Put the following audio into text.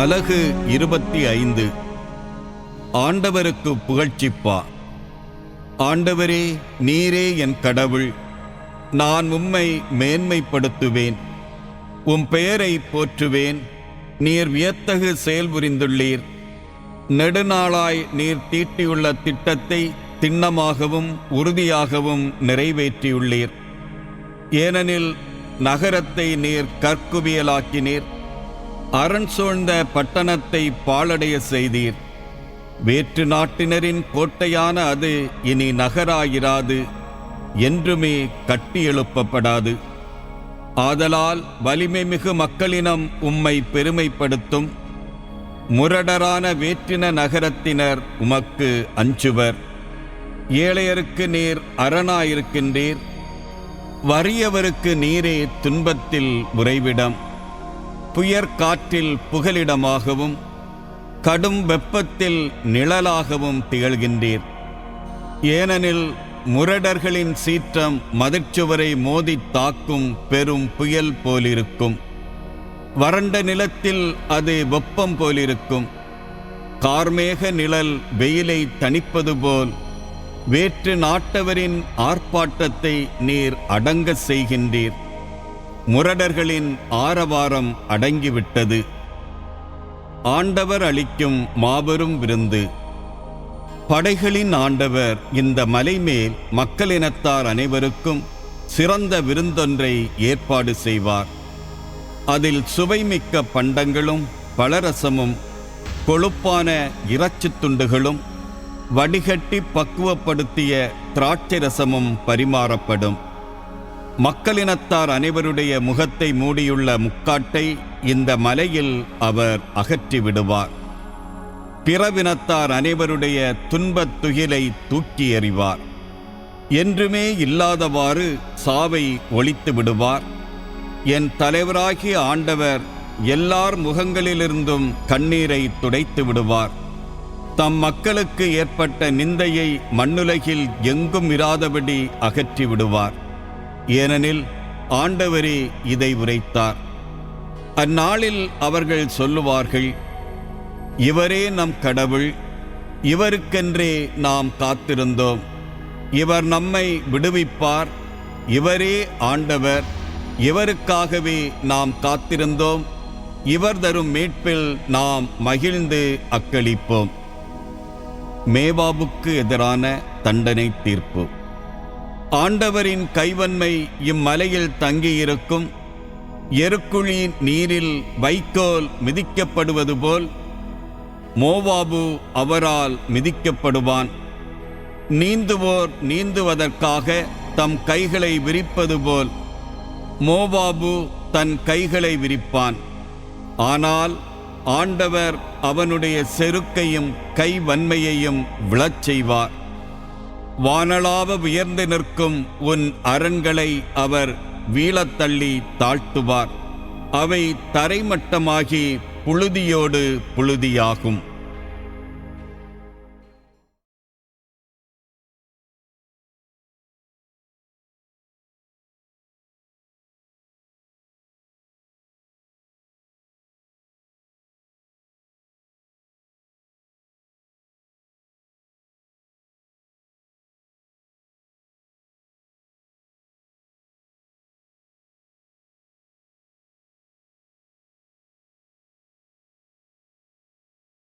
அலகு 25. ஆண்டவருக்கு புகழ்ச்சிப்பா. ஆண்டவரே, நீரே என் கடவுள். நான் உம்மை மேன்மைப்படுத்துவேன். உம் பெயரை போற்றுவேன். நீர் வியத்தகு செயல் புரிந்துள்ளீர். நெடுநாளாய் நீர் தீட்டியுள்ள திட்டத்தை திண்ணமாகவும் உறுதியாகவும் நிறைவேற்றியுள்ளீர். ஏனெனில் நகரத்தை நீர் கற்குவியலாக்கினீர். அரண் சூழ்ந்த பட்டணத்தை பாழடைய செய்தீர். வேற்று நாட்டினரின் கோட்டையான அது இனி நகராயிராது, என்றுமே கட்டி எழுப்பப்படாது. ஆதலால் வலிமை மிகு மக்களினம் உம்மை பெருமைப்படுத்தும். முரடரான வேற்றின நகரத்தினர் உமக்கு அஞ்சுவர். ஏழையருக்கு நீர் அரணாயிருக்கின்றீர். வறியவருக்கு நீரே துன்பத்தில் உறைவிடம். புயற்காற்றில் புகலிடமாகவும் கடும் வெப்பத்தில் நிழலாகவும் திகழ்கின்றீர். ஏனெனில் முரடர்களின் சீற்றம் மதிர்ச்சுவரை மோதி தாக்கும் பெரும் புயல் போலிருக்கும். வறண்ட நிலத்தில் அது வெப்பம் போலிருக்கும். கார்மேக நிழல் வெயிலை தணிப்பது போல் வேற்று நாட்டவரின் ஆர்ப்பாட்டத்தை நீர் அடங்க செய்கின்றீர். முரடர்களின் ஆரவாரம் அடங்கிவிட்டது. ஆண்டவர் அளிக்கும் மாபெரும் விருந்து. படைகளின் ஆண்டவர் இந்த மலை மேல் மக்களினத்தார் அனைவருக்கும் சிறந்த விருந்தொன்றை ஏற்பாடு செய்வார். அதில் சுவைமிக்க பண்டங்களும் பலரசமும் கொழுப்பான இறைச்சித் துண்டுகளும் வடிகட்டி பக்குவப்படுத்திய திராட்சை ரசமும் பரிமாறப்படும். மக்களினத்தார் அனைவருடைய முகத்தை மூடியுள்ள முக்காட்டை இந்த மலையில் அவர் அகற்றிவிடுவார். பிறவினத்தார் அனைவருடைய துன்பத் துகிலை தூக்கி எறிவார். என்றுமே இல்லாதவாறு சாவை ஒழித்து விடுவார். என் தலைவராகிய ஆண்டவர் எல்லார் முகங்களிலிருந்தும் கண்ணீரை துடைத்து விடுவார். தம் மக்களுக்கு ஏற்பட்ட நிந்தையை மண்ணுலகில் எங்கும் இராதபடி அகற்றி விடுவார். ஏனெனில் ஆண்டவரே இதை உரைத்தார். அந்நாளில் அவர்கள் சொல்லுவார்கள், இவரே நம் கடவுள், இவருக்கென்றே நாம் காத்திருந்தோம். இவர் நம்மை விடுவிப்பார். இவரே ஆண்டவர், இவருக்காகவே நாம் காத்திருந்தோம். இவர் தரும் மீட்பில் நாம் மகிழ்ந்து அக்களிப்போம். மேவாபுக்கு எதிரான தண்டனை தீர்ப்பு. ஆண்டவரின் கைவன்மை இம்மலையில் தங்கியிருக்கும். எருக்குழி நீரில் வைக்கோல் மிதிக்கப்படுவது போல் மோவாபு அவரால் மிதிக்கப்படுவான். நீந்துவோர் நீந்துவதற்காக தம் கைகளை விரிப்பது போல் மோவாபு தன் கைகளை விரிப்பான். ஆனால் ஆண்டவர் அவனுடைய செருக்கையும் கைவன்மையையும் விழச் செய்வார். வானளாவ உயர்ந்து நிற்கும் உன் அரண்களை அவர் வீழத்தள்ளி தாழ்த்துவார். அவை தரைமட்டமாகி புழுதியோடு புழுதியாகும்.